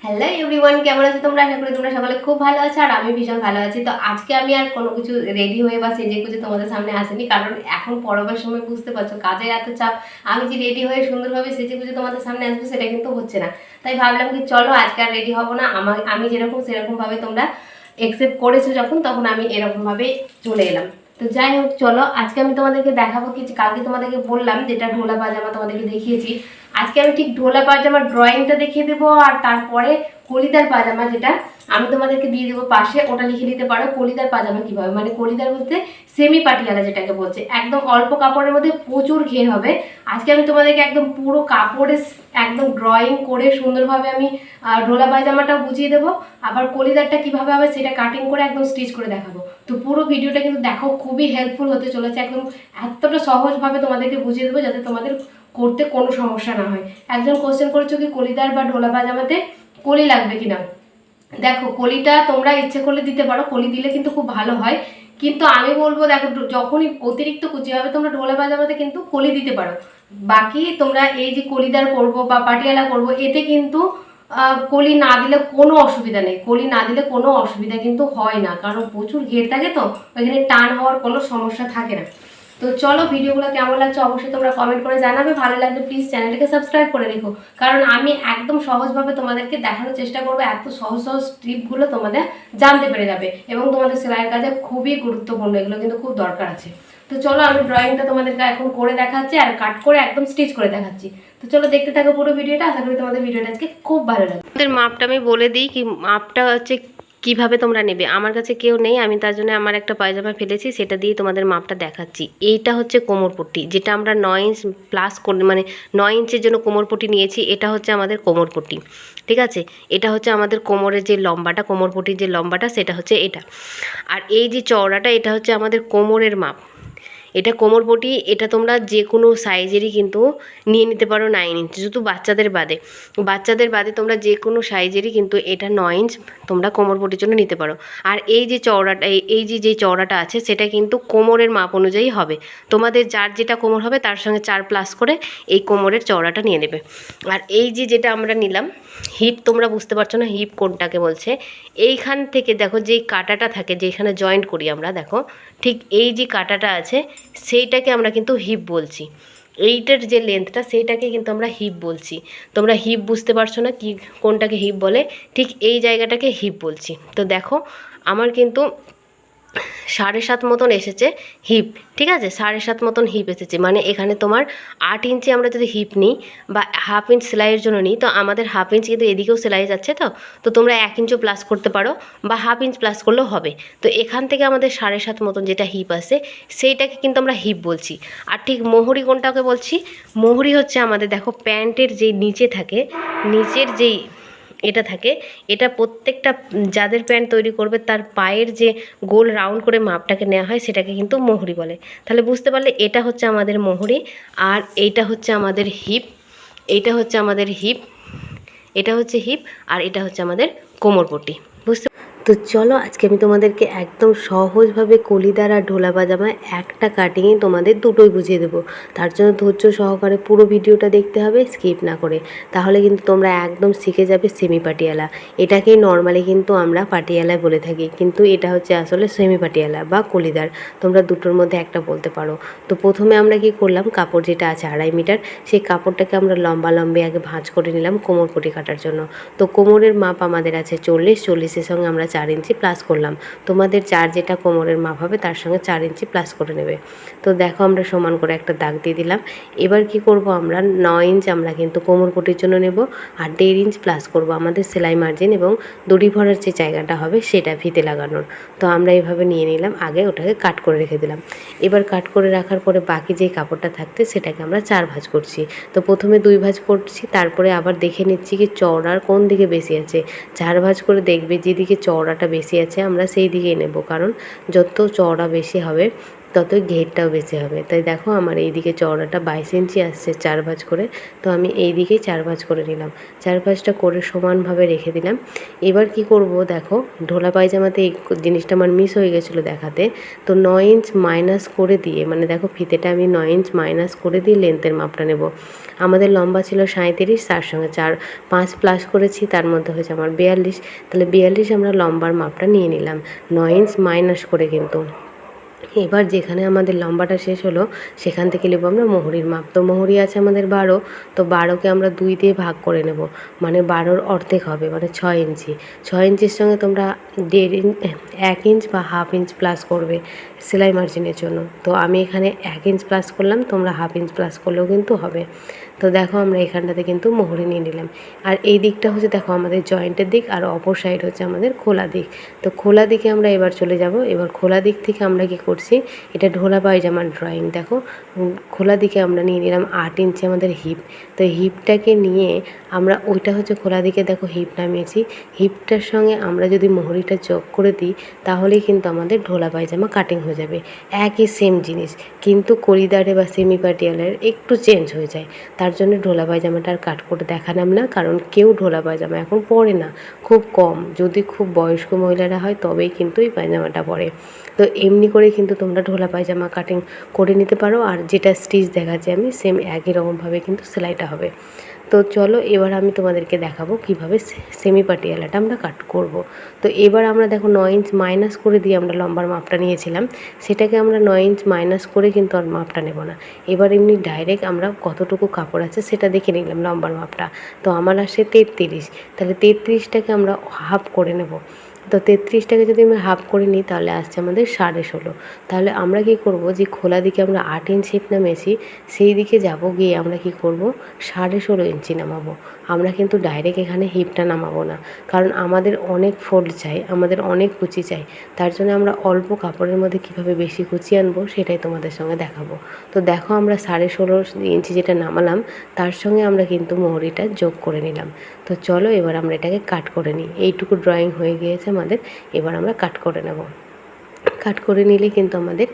Hello everyone, কেমন আছো তোমরা? আশা করি তোমরা সকলে খুব ভালো আছো আর আমি ভীষণ ভালো আছি। তো আজকে আমি আর কোনো কিছু রেডি হয়ে বা সেজে গুজে তোমাদের সামনে আসিনি, কারণ এখন পরবের সময় বুঝতে পারছো কাজের এত চাপ। আমি যে রেডি হয়ে সুন্দরভাবে সেজে গুজে তোমাদের সামনে আসবো সেটা কিন্তু হচ্ছে না। তাই ভাবলাম কি চলো আজকে আর রেডি হবো না, আমি যেরকম সেরকমভাবে তোমরা একসেপ্ট করেছো যখন, তখন আমি এরকমভাবে চলে এলাম। তো যাই হোক, চলো আজকে আমি তোমাদেরকে দেখাবো কি, কালকে তোমাদেরকে বললাম যেটা ঢোলা পাজামা তোমাদেরকে দেখিয়েছি, আজকে আমি ঠিক ঢোলা পাজামার ড্রয়িংটা দেখিয়ে দেবো। আর তারপরে কলিদার পাজামা যেটা আমি তোমাদেরকে দিয়ে দেবো পাশে, ওটা লিখে নিতে পারো কলিদার পাজামা কিভাবে, মানে কলিদার বলতে সেমি পাটিয়ালা যেটাকে বলছে, একদম অল্প কাপড়ের মধ্যে প্রচুর ঘের হবে। আজকে আমি তোমাদেরকে একদম পুরো কাপড়ে একদম ড্রয়িং করে সুন্দরভাবে আমি ঢোলা পায়জামাটা বুঝিয়ে দেবো, আবার কলিদারটা কিভাবে হবে সেটা কাটিং করে একদম স্টিচ করে দেখাবো। তো পুরো ভিডিওটা কিন্তু দেখো, খুবই হেল্পফুল হতে চলেছে, একদম এতটা সহজভাবে তোমাদেরকে বুঝিয়ে দেবো যাতে তোমাদের করতে কোনো সমস্যা না হয়। একজন কোশ্চেন করেছো কি কলিদার বা ঢোলা পায়জামাতে কলি লাগবে কিনা। দেখো, কলিটা তোমরা ইচ্ছে করলে দিতে পারো, কলি দিলে কিন্তু খুব ভালো হয়, কিন্তু আমি বলবো দেখো যখনই অতিরিক্ত কুচি হবে তোমরা ঢোলা পাজামাতে কিন্তু কলি দিতে পারো। বাকি তোমরা এই যে কলিদার করবো বা পাটিয়ালা করবো, এতে কিন্তু কলি না দিলে কোনো অসুবিধা নেই, কলি না দিলে কোনো অসুবিধা কিন্তু হয় না, কারণ প্রচুর ঘের থাকে তো ওইখানে টান হওয়ার কোনো সমস্যা থাকে না। তো চলো, ভিডিওগুলো কেমন লাগছে অবশ্যই তোমরা কমেন্ট করে জানাবে, ভালো লাগলে প্লিজ চ্যানেলটাকে সাবস্ক্রাইব করে রেখো, কারণ আমি একদম সহজভাবে তোমাদেরকে দেখানোর চেষ্টা করবো, এত সহজ সহজ টিপগুলো তোমাদের জানতে পেরে যাবে এবং তোমাদের সেলাইয়ের কাজে খুবই গুরুত্বপূর্ণ, এগুলো কিন্তু খুব দরকার আছে। তো চলো আমি ড্রয়িংটা তোমাদেরকে এখন করে দেখাচ্ছি আর কাট করে একদম স্টিচ করে দেখাচ্ছি। তো চলো দেখতে থাকো পুরো ভিডিওটা, আশা করি তোমাদের ভিডিওটা আজকে খুব ভালো লাগবে। তোমাদের মাপটা আমি বলে দিই, কি মাপটা হচ্ছে কিভাবে তোমরা নেবে। আমার কাছে কেউ নেই, আমি তার জন্য আমার একটা পায়জামা ফেলেছি, সেটা দিয়ে তোমাদের মাপটা দেখাচ্ছি। এইটা হচ্ছে কোমরপট্টি, যেটা আমরা 9 ইঞ্চ প্লাস মানে 9 ইঞ্চের জন্য কোমরপট্টি নিয়েছি, এটা হচ্ছে আমাদের কোমরপট্টি। ঠিক আছে, এটা হচ্ছে আমাদের কোমরের যে লম্বাটা, কোমরপট্টির যে লম্বাটা সেটা হচ্ছে এটা। আর এই যে চওড়াটা, এটা হচ্ছে আমাদের কোমরের মাপ। এটা কোমরপট্টি, এটা তোমরা যে কোনো সাইজেরই কিন্তু নিয়ে নিতে পারো 9 ইঞ্চ, শুধু বাচ্চাদের বাদে তোমরা যে কোনো সাইজেরই কিন্তু এটা 9 ইঞ্চ তোমরা কোমরপট্টির জন্য নিতে পারো। আর এই যে চওড়াটা, এই যে চওড়াটা আছে সেটা কিন্তু কোমরের মাপ অনুযায়ী হবে, তোমাদের যার যেটা কোমর হবে তার সঙ্গে 4 প্লাস করে এই কোমরের চওড়াটা নিয়ে নেবে। আর এই যে যেটা আমরা নিলাম হিপ, তোমরা বুঝতে পারছো না হিপ কোনটাকে বলছে, এইখান থেকে দেখো যেই কাটাটা থাকে, যেখানে জয়েন্ট করি আমরা, দেখো ঠিক এই যে কাটাটা আছে সেইটাকে আমরা কিন্তু হিপ বলছি, এইটার যে লেন্থটা সেইটাকে কিন্তু আমরা হিপ বলছি। তোমরা হিপ বুঝতে পারছো না কি কোনটাকে হিপ বলে, ঠিক এই জায়গাটাকে হিপ বলছি। তো দেখো আমার কিন্তু 7.5 মতন এসেছে হিপ, ঠিক আছে, 7.5 মতন হিপ এসেছে, মানে এখানে তোমার 8 ইঞ্চি আমরা যদি হিপ নিই বা হাফ ইঞ্চ সেলাইয়ের জন্য নিই, তো আমাদের হাফ ইঞ্চ কিন্তু এদিকেও সেলাই যাচ্ছে, তো তোমরা 1 ইঞ্চও প্লাস করতে পারো বা হাফ ইঞ্চ প্লাস করলেও হবে। তো এখান থেকে আমাদের 7.5 মতন যেটা হিপ আসে সেইটাকে কিন্তু আমরা হিপ বলছি। আর ঠিক মোহরি কোনটাকে বলছি, মোহরি হচ্ছে আমাদের দেখো প্যান্টের যেই নিচে থাকে, নিচের যেই এটা থাকে, এটা প্রত্যেকটা যাদের প্যান্ট তৈরি করবে তার পায়ের যে গোল রাউন্ড করে মাপটাকে নেওয়া হয় সেটাকে কিন্তু মোহরি বলে। তাহলে বুঝতে পারলে এটা হচ্ছে আমাদের মোহরি, আর এইটা হচ্ছে আমাদের হিপ, এইটা হচ্ছে আমাদের হিপ, এটা হচ্ছে হিপ, আর এটা হচ্ছে আমাদের কোমরপট্টি। বুঝতে তো চলো আজকে আমি তোমাদেরকে একদম সহজভাবে কলিদার আর ঢোলা পাজামা একটা কাটিংয়ে তোমাদের দুটোই বুঝিয়ে দেবো। তার জন্য ধৈর্য সহকারে পুরো ভিডিওটা দেখতে হবে, স্কিপ না করে, তাহলে কিন্তু তোমরা একদম শিখে যাবে সেমি পাটিয়ালা। এটাকেই নর্মালি কিন্তু আমরা পাটিয়ালা বলে থাকি, কিন্তু এটা হচ্ছে আসলে সেমি পাটিয়ালা বা কলিদার, তোমরা দুটোর মধ্যে একটা বলতে পারো। তো প্রথমে আমরা কি করলাম, কাপড় যেটা আছে 2.5 মিটার, সেই কাপড়টাকে আমরা লম্বা আগে ভাঁজ করে নিলাম কোমরপট্টি কাটার জন্য। তো কোমরের মাপ আমাদের আছে 40, 40-এর সঙ্গে আমরা 4 ইঞ্চি প্লাস করলাম, তোমাদের যার যেটা কোমরের মাপ হবে তার সঙ্গে 4 ইঞ্চি প্লাস করে নেবে। তো দেখো আমরা সমান করে একটা দাগ দিয়ে দিলাম। এবার কি করব, আমরা 9 ইঞ্চ আমরা কিন্তু কোমরপট্টির জন্য নেব, আর 1.5 ইঞ্চ প্লাস করব আমাদের সেলাই মার্জিন এবং দড়ি ভরার যে জায়গাটা হবে সেটা ফিতে লাগানোর। তো আমরা এইভাবে নিয়ে নিলাম, আগে ওটাকে কাট করে রেখে দিলাম। এবার কাট করে রাখার পরে বাকি যে কাপড়টা থাকতে সেটাকে আমরা 4 ভাঁজ করছি। তো প্রথমে 2 ভাঁজ করছি, তারপরে আবার দেখে নিচ্ছি কি চওড়ার কোন দিকে বেশি আছে। 4 ভাঁজ করে দেখবে যেদিকে চওড়াটা বেশি আছে আমরা সেই দিকেই নেব, কারণ যত চওড়া বেশি হবে ততই ঘেরটাও বেশি হবে। তাই দেখো আমার এই দিকে চওড়াটা 22 ইঞ্চি আসছে 4 ভাঁজ করে, তো আমি এই দিকেই 4 ভাঁজ করে নিলাম। 4 ভাঁজটা করে সমানভাবে রেখে দিলাম। এবার কি করব দেখো, ঢোলা পায়জামাতে এই জিনিসটা আমার মিস হয়ে গেছিলো দেখাতে। তো 9 ইঞ্চ মাইনাস করে দিয়ে, মানে দেখো ফিতেটা আমি 9 ইঞ্চ মাইনাস করে দিয়ে লেন্থের মাপটা নেব। আমাদের লম্বা ছিল 37, তার সঙ্গে 5 প্লাস করেছি, তার মধ্যে হয়েছে আমার 42। তাহলে 42 আমরা লম্বার মাপটা নিয়ে নিলাম 9 ইঞ্চ মাইনাস করে কিন্তু। এবার যেখানে আমাদের লম্বাটা শেষ হলো সেখান থেকে নেব আমরা মোহরির মাপ। তো মোহরি আছে আমাদের 12, তো 12কে আমরা 2 দিয়ে ভাগ করে নেব, মানে 12-র অর্ধেক হবে, মানে 6 ইঞ্চি। 6 ইঞ্চির সঙ্গে তোমরা 1 ইঞ্চ বা হাফ ইঞ্চ প্লাস করবে সেলাই মার্জিনের জন্য। তো আমি এখানে 1 ইঞ্চ প্লাস করলাম, তোমরা হাফ ইঞ্চ প্লাস করলেও কিন্তু হবে। তো দেখো আমরা এখানটাতে কিন্তু মোহরি নিয়ে নিলাম। আর এই দিকটা হচ্ছে দেখো আমাদের জয়েন্টের দিক, আর অপর সাইড হচ্ছে আমাদের খোলা দিক। তো খোলা দিকে আমরা এবার চলে যাব। এবার খোলা দিক থেকে আমরা কি করছি, এটা ঢোলা পায়জামার ড্রয়িং। দেখো খোলা দিকে আমরা নিয়ে নিলাম 8 ইঞ্চি আমাদের হিপ। তো হিপটাকে নিয়ে আমরা, ওইটা হচ্ছে খোলা দিকে দেখো হিপ নামিয়েছি, হিপটার সঙ্গে আমরা যদি মোহরিটা যোগ করে দিই তাহলেই কিন্তু আমাদের ঢোলা পায়জামা কাটিং হয়ে যাবে। একই সেম জিনিস, কিন্তু কলিদারে বা সেমি পাটিয়ালের একটু চেঞ্জ হয়ে যায়। তার জন্য ঢোলা পায়জামাটা আর কাট করে দেখালাম না, কারণ কেউ ঢোলা পায়জামা এখন পরে না, খুব কম। যদি খুব বয়স্ক মহিলারা হয় তবেই কিন্তু এই পায়জামাটা পরে। তো এমনি করে কিন্তু তোমরা ঢোলা পায়জামা কাটিং করে নিতে পারো। আর যেটা স্টিচ দেখাচ্ছি আমি সেম একই রকমভাবে কিন্তু সেলাইটা হবে। তো চলো এবার আমি তোমাদেরকে দেখাবো কিভাবে সেমি পাটিয়ালাটা আমরা কাট করব। তো এবার আমরা দেখো 9 ইঞ্চ মাইনাস করে দিয়ে আমরা লম্বার মাপটা নিয়েছিলাম, সেটাকে আমরা 9 ইঞ্চ মাইনাস করে কিন্তু আর মাপটা নেব না। এবার এমনি ডাইরেক্ট আমরা কতটুকু কাপড় আছে সেটা দেখে নিলাম লম্বার মাপটা। তো আমার আসে 33, তাহলে 33টাকে আমরা হাফ করে নেব। তো 33টাকে যদি আমরা হাফ করে নিই তাহলে আসছে আমাদের 16.5। তাহলে আমরা কি করব, যে খোলা দিকে আমরা 8 ইঞ্চ হিপ নামিয়েছি সেই দিকে যাব, গিয়ে আমরা কি করব 16.5 ইঞ্চি নামাবো। আমরা কিন্তু ডাইরেক্ট এখানে হিপটা নামাবো না, কারণ আমাদের অনেক ফোল্ড চাই, আমাদের অনেক কুচি চাই। তার জন্য আমরা অল্প কাপড়ের মধ্যে কিভাবে বেশি কুচি আনবো সেটাই তোমাদের সঙ্গে দেখাবো। তো দেখো আমরা 16.5 ইঞ্চি যেটা নামালাম তার সঙ্গে আমরা কিন্তু মোহরিটা যোগ করে নিলাম। তো চলো এবার আমরা এটাকে কাট করে নিই। এইটুকু ড্রয়িং হয়ে গিয়েছে আমাদের, এবার আমরা কাট করে নেব। কাট করে নিলে কিন্তু আমাদের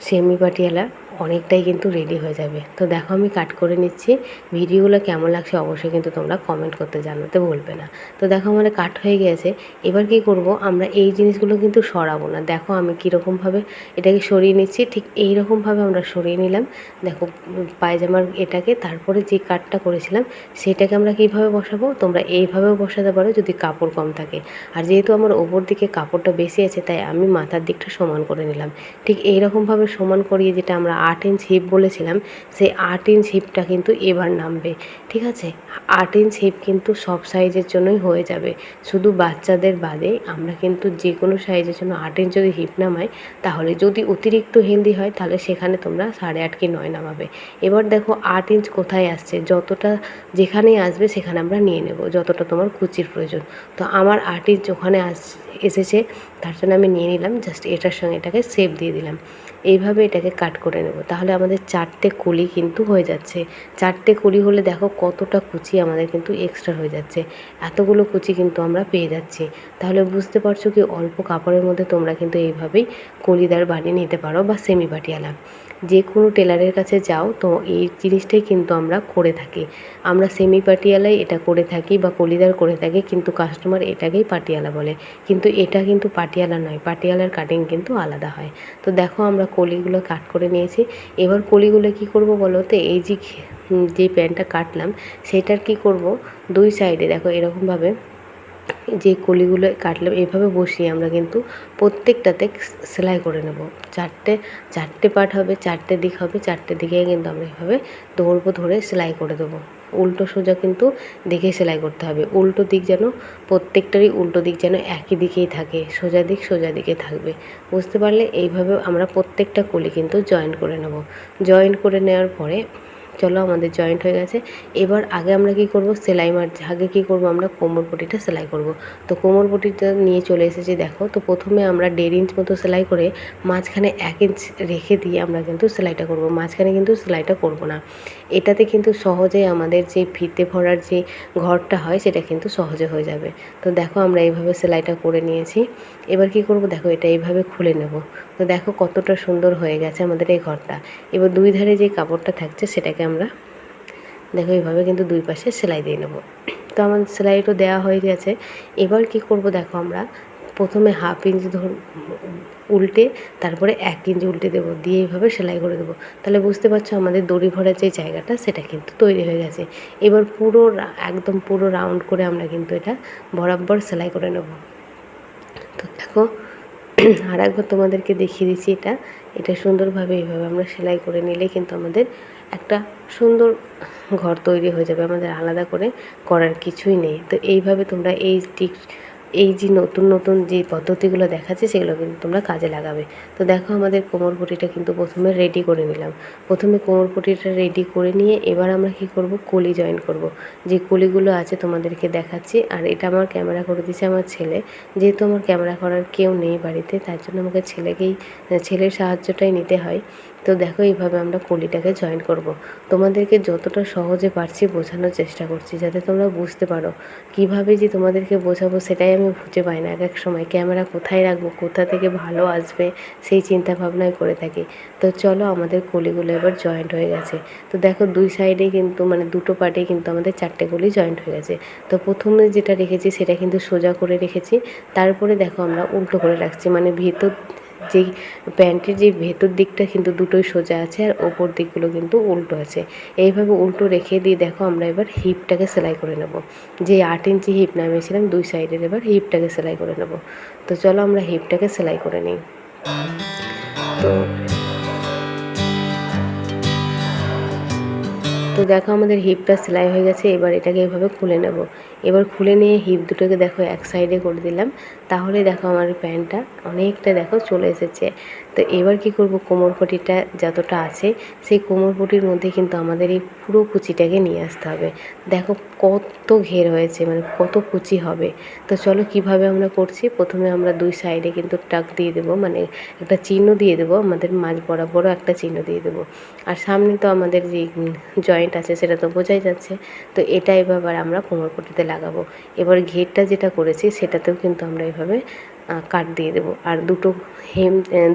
সেমি পাটিয়ালা অনেকটাই কিন্তু রেডি হয়ে যাবে। তো দেখো আমি কাট করে নিচ্ছি। ভিডিওগুলো কেমন লাগছে অবশ্যই কিন্তু তোমরা কমেন্ট করতে জানাতে ভুলবে না। তো দেখো আমার কাট হয়ে গেছে। এবার কি করব, আমরা এই জিনিসগুলো কিন্তু সরাবো না। দেখো আমি কীরকমভাবে এটাকে সরিয়ে নিচ্ছি, ঠিক এই রকমভাবে আমরা সরিয়ে নিলাম। দেখো পায়জামার এটাকে, তারপরে যে কাটটা করেছিলাম সেটাকে আমরা কীভাবে বসাবো, তোমরা এইভাবেও বসাতে পারো যদি কাপড় কম থাকে। আর যেহেতু আমার ওপর দিকে কাপড়টা বেশি আছে তাই আমি মাথার দিকটা সমান করে নিলাম। ঠিক এইরকমভাবে সমান করিয়ে, যেটা আমরা 8 ইঞ্চ হিপ বলেছিলাম সেই 8 ইঞ্চ হিপটা কিন্তু এবার নামবে। ঠিক আছে, 8 ইঞ্চ হিপ কিন্তু সব সাইজের জন্যই হয়ে যাবে, শুধু বাচ্চাদের বাদে আমরা কিন্তু যে কোনো সাইজের জন্য 8 ইঞ্চ যদি হিপ নামাই, তাহলে যদি অতিরিক্ত হেলদি হয় তাহলে সেখানে তোমরা 8.5 কি 9 নামাবে। এবার দেখো 8 ইঞ্চ কোথায় আসছে, যতটা যেখানেই আসবে সেখানে আমরা নিয়ে নেব, যতটা তোমার কুচির প্রয়োজন। তো আমার 8 ইঞ্চ ওখানে এসেছে, তার জন্য আমি নিয়ে নিলাম, জাস্ট এটার সঙ্গে এটাকে শেপ দিয়ে দিলাম। এইভাবে এটাকে কাট করে নেব। তাহলে আমাদের 4টে কলি কিন্তু হয়ে যাচ্ছে। 4টে কলি হলে দেখো কতটা কুচি আমাদের কিন্তু এক্সট্রা হয়ে যাচ্ছে, এতগুলো কুচি কিন্তু আমরা পেয়ে যাচ্ছি। তাহলে বুঝতে পারছো কি অল্প কাপড়ের মধ্যে তোমরা কিন্তু এইভাবেই কলিদার বানিয়ে নিতে পারো বা সেমি পাটিয়ালা। যে কোনো টেলারের কাছে যাও, তো এই জিনিসটাই কিন্তু আমরা করে থাকি। আমরা সেমি পাটিয়ালাই এটা করে থাকি বা কলিদার করে থাকি, কিন্তু কাস্টমার এটাকেই পাটিয়ালা বলে, কিন্তু এটা কিন্তু পাটিয়ালা নয়, পাটিয়ালার কাটিং কিন্তু আলাদা হয়। তো দেখো আমরা কলিগুলো কাট করে নিয়েছি। এবার কলিগুলো কি করব বলো তো, এই যে প্যান্টটা কাটলাম সেটার কি করব, দুই সাইডে দেখো এরকমভাবে যে কলিগুলো কাটলাম এভাবে বসিয়ে আমরা কিন্তু প্রত্যেকটাতে সেলাই করে নেব। চারটে পার্ট হবে, 4টে দিক হবে, 4টে দিকে কিন্তু আমরা এভাবে ধরে সেলাই করে দেবো। উল্টো সোজা কিন্তু দেখে সেলাই করতে হবে, উল্টো দিক যেন প্রত্যেকটারই উল্টো দিক যেন একই দিকেই থাকে, সোজা দিকে থাকবে। বুঝতে পারলে? এইভাবে আমরা প্রত্যেকটা কলি কিন্তু জয়েন করে নেব। জয়েন করে নেওয়ার পরে চলো আমাদের জয়েন্ট হয়ে গেছে। এবার আগে আমরা কি করব, সেলাই আগে কি করব, আমরা কোমর পটিটা সেলাই করব। তো কোমর পটিটা নিয়ে চলে এসেছি দেখো। তো প্রথমে আমরা 1.5 ইঞ্চ মতো সেলাই করে মাঝখানে 1 ইঞ্চ রেখে দিয়ে আমরা কিন্তু সেলাইটা করব, মাঝখানে কিন্তু সেলাইটা করব না। এটাতে কিন্তু সহজেই আমাদের যে ফিতে ভরার যে ঘরটা হয় সেটা কিন্তু সহজে হয়ে যাবে। তো দেখো আমরা এইভাবে সেলাইটা করে নিয়েছি। এবার কি করব, দেখো এটা এইভাবে খুলে নেব। তো দেখো কতটা সুন্দর হয়ে গেছে আমাদের এই ঘরটা। এবার দুই ধারে যে কাপড়টা থাকছে সেটাকে আমরা দেখো এইভাবে কিন্তু দুই পাশে সেলাই দিয়ে নেব। তো আমাদের সেলাইটা দেওয়া হয়ে গেছে। এবার কি করব, দেখো আমরা প্রথমে 1/2 ইঞ্চ উল্টে তারপরে 1 ইঞ্চ উল্টে দেবো, দিয়ে এইভাবে সেলাই করে দেবো। তাহলে বুঝতে পারছো আমাদের দড়ি ভরার যে জায়গাটা সেটা কিন্তু তৈরি হয়ে গেছে। এবার পুরো একদম পুরো রাউন্ড করে আমরা কিন্তু এটা বরাবর সেলাই করে নেব। তো দেখো আর একবার তোমাদেরকে দেখিয়ে দিচ্ছি। এটা সুন্দরভাবে এইভাবে আমরা সেলাই করে নিলে কিন্তু আমাদের একটা সুন্দর ঘর তৈরি হয়ে যাবে, আমাদের আলাদা করে করার কিছুই নেই। তো এইভাবে তোমরা এই যে নতুন নতুন যে পদ্ধতিগুলো দেখাচ্ছে সেগুলো কিন্তু তোমরা কাজে লাগাবে। তো দেখো আমাদের কোমর পটিটা কিন্তু প্রথমে রেডি করে নিলাম। প্রথমে কোমর পটিটা রেডি করে নিয়ে এবার আমরা কি করব, কলি জয়েন করব। যে কলিগুলো আছে তোমাদেরকে দেখাচ্ছি। আর এটা আমার ক্যামেরা করে দিয়েছে আমার ছেলে, যেহেতু আমার ক্যামেরা করার কেউ নেই বাড়িতে, তার জন্য আমাকে ছেলের সাহায্যটাই নিতে হয়। তো দেখো এইভাবে আমরা কলিটাকে জয়েন করব। তোমাদেরকে যতটা সহজে পারছি বোঝানোর চেষ্টা করছি, যাতে তোমরা বুঝতে পারো। কিভাবে যে তোমাদেরকে বোঝাবো সেটাই আমি খুঁজে পাই না। এক সময় ক্যামেরা কোথায় রাখবো, কোথা থেকে ভালো আসবে সেই চিন্তা ভাবনাই করে থাকি। তো চলো আমাদের কলিগুলো এবার জয়েন্ট হয়ে গেছে। তো দেখো দুই সাইডে কিন্তু মানে দুটো পার্টে কিন্তু আমাদের 4টে কলি জয়েন্ট হয়ে গেছে। তো প্রথমে যেটা রেখেছি সেটা কিন্তু সোজা করে রেখেছি, তারপরে দেখো আমরা উল্টো করে রাখছি, মানে যেই প্যান্টের যে ভেতর দিকটা কিন্তু দুটোই সোজা আছে আর ওপর দিকগুলো কিন্তু উল্টো আছে। এইভাবে উল্টো রেখে দিয়ে দেখো আমরা এবার হিপটাকে সেলাই করে নেব। যে 8 ইঞ্চি হিপ নামিয়েছিলাম দুই সাইডের, এবার হিপটাকে সেলাই করে নেব। তো চলো আমরা হিপটাকে সেলাই করে নিই। তো তো দেখো আমাদের হিপটা সেলাই হয়ে গেছে। এবার এটাকে এভাবে খুলে নেব। এবার খুলে নিয়ে হিপ দুটোকে দেখো এক সাইডে করে দিলাম, তাহলে দেখো আমার প্যান্টটা অনেকটা দেখো চলে এসেছে। তো এবার কি করব, কোমর পটিটা যতটা আছে সেই কোমর পটির মধ্যে কিন্তু আমাদের এই পুরো কুচিটাকে নিয়ে আসতে হবে। দেখো কত ঘের হয়েছে, মানে কত কুচি হবে। তো চলো কিভাবে আমরা করছি। প্রথমে আমরা দুই সাইডে কিন্তু টাক দিয়ে দেবো, মানে একটা চিহ্ন দিয়ে দেবো, আমাদের মাঝ বরাবর একটা চিহ্ন দিয়ে দেবো। আর সামনে তো আমাদের যে জয়েন্ট আছে সেটা তো বোঝাই যাচ্ছে। তো এটা এবার আমরা কোমর পটিতে লাগাবো। এবার ঘেরটা যেটা করেছি সেটাতেও কিন্তু আমরা এভাবে কাট দিয়ে দেবো। আর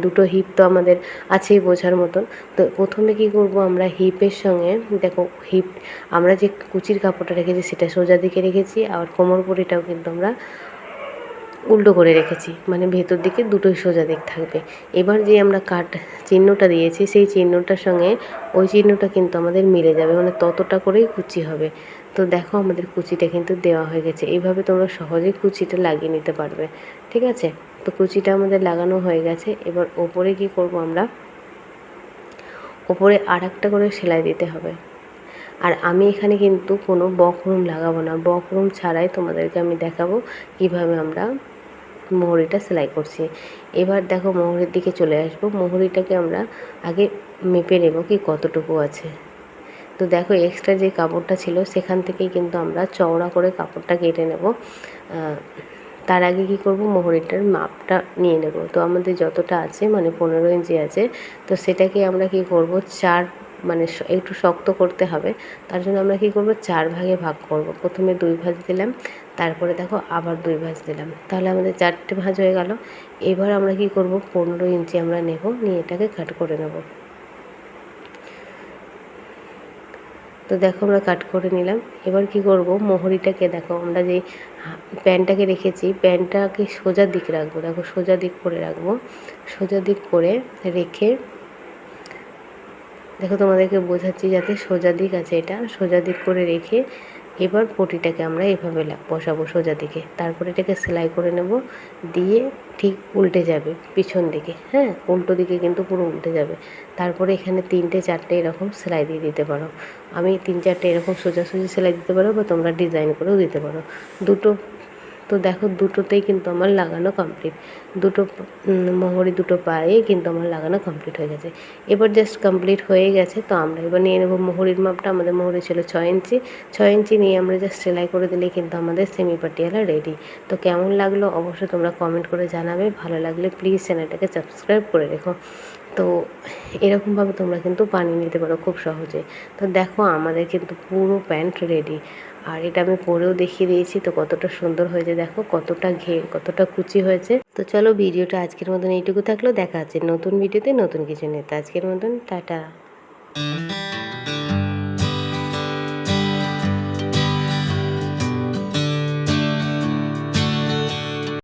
দুটো হিপ তো আমাদের আছেই বোঝার মতন। তো প্রথমে কি করব, আমরা হিপের সঙ্গে দেখো আমরা যে কুচির কাপড়টা রেখেছি সেটা সোজা দিকে রেখেছি, আর কোমর পটিটাও কিন্তু আমরা উল্টো করে রেখেছি, মানে ভেতর দিকে দুটোই সোজা দিক থাকবে। এবার যে আমরা কাট চিহ্নটা দিয়েছি সেই চিহ্নটার সঙ্গে ওই চিহ্নটা কিন্তু আমাদের মিলে যাবে, মানে ততটা করেই কুচি হবে। তো দেখো আমাদের কুচিটা কিন্তু দেওয়া হয়ে গেছে। এইভাবে তোমরা সহজেই কুচিটা লাগিয়ে নিতে পারবে, ঠিক আছে। তো কুচিটা আমাদের লাগানো হয়ে গেছে। এবার ওপরে কি করব, আমরা ওপরে আর একটা করে সেলাই দিতে হবে। আর আমি এখানে কিন্তু কোনো বক্রম লাগাবো না, বক্রম ছাড়াই তোমাদেরকে আমি দেখাবো কীভাবে আমরা মোহরিটা সেলাই করছি। এবার দেখো মোহরের দিকে চলে আসবো। মোহরিটাকে আমরা আগে মেপে নেব কি কতটুকু আছে। তো দেখো এক্সট্রা যে কাপড়টা ছিল সেখান থেকেই কিন্তু আমরা চওড়া করে কাপড়টা কেটে নেব। তার আগে কি করব, মোহরিটার মাপটা নিয়ে নেব। তো আমাদের যতটা আছে মানে 15 ইঞ্চি আছে, তো সেটাকে আমরা কি করব, মানে একটু শক্ত করতে হবে। তার জন্য আমরা কি করব, 4 ভাগে ভাগ করব। প্রথমে 2 ভাঁজ দিলাম, তারপরে দেখো আবার 2 ভাঁজ দিলাম, তাহলে আমাদের 4টে ভাঁজ হয়ে গেল। এবার আমরা কি করব, 15 ইঞ্চি আমরা নেব, নিয়ে এটাকে কাট করে নেব। তো দেখো আমরা কাট করে নিলাম। এবার কি করব, মোহরিটাকে দেখো আমরা যে প্যান্টটাকে রেখেছি প্যান্টটাকে সোজা দিক রাখবো। দেখো সোজা দিক করে রাখবো, সোজা দিক করে রেখে দেখো তোমাদেরকে বোঝাচ্ছি যাতে সোজা দিক আছে, এটা সোজা দিক করে রেখে এবার পটিটাকে আমরা এভাবে বসাবো সোজা দিকে। তারপরে এটাকে সেলাই করে নেব, দিয়ে ঠিক উল্টে যাবে পিছন দিকে, হ্যাঁ উল্টো দিকে কিন্তু পুরো উল্টে যাবে। তারপরে এখানে 3টে 4টে এরকম সেলাই দিয়ে দিতে পারো। আমি 3 4টে এরকম সোজাসুজি সেলাই দিতে পারো, বা তোমরা ডিজাইন করেও দিতে পারো দুটো। তো দেখো দুটোতেই কিন্তু আমার লাগানো কমপ্লিট, দুটো মোহরি দুটো পায়ে কিন্তু আমার লাগানো কমপ্লিট হয়ে গেছে। এবার জাস্ট কমপ্লিট হয়ে গেছে। তো আমরা এবার নিয়ে নেবো মোহরির মাপটা। আমাদের মোহরি ছিল 6 ইঞ্চি, 6 ইঞ্চি নিয়ে আমরা জাস্ট সেলাই করে দিলেই কিন্তু আমাদের সেমি পাটিয়ালা রেডি। তো কেমন লাগলো অবশ্যই তোমরা কমেন্ট করে জানাবে, ভালো লাগলে প্লিজ চ্যানেলটাকে সাবস্ক্রাইব করে রেখো। তো এরকমভাবে তোমরা কিন্তু বানিয়ে নিতে পারো খুব সহজে। তো দেখো আমাদের কিন্তু পুরো প্যান্ট রেডি, আর এটা আমি পরেও দেখিয়ে দিয়েছি তো কতটা সুন্দর হয়েছে, দেখো কতটা ঘের কতটা কুচি হয়েছে। তো চলো ভিডিওটা আজকের মতন এইটুকু থাকলো, দেখা হচ্ছে নতুন ভিডিওতে নতুন কিছু নিয়ে। তো আজকের মতন টাটা।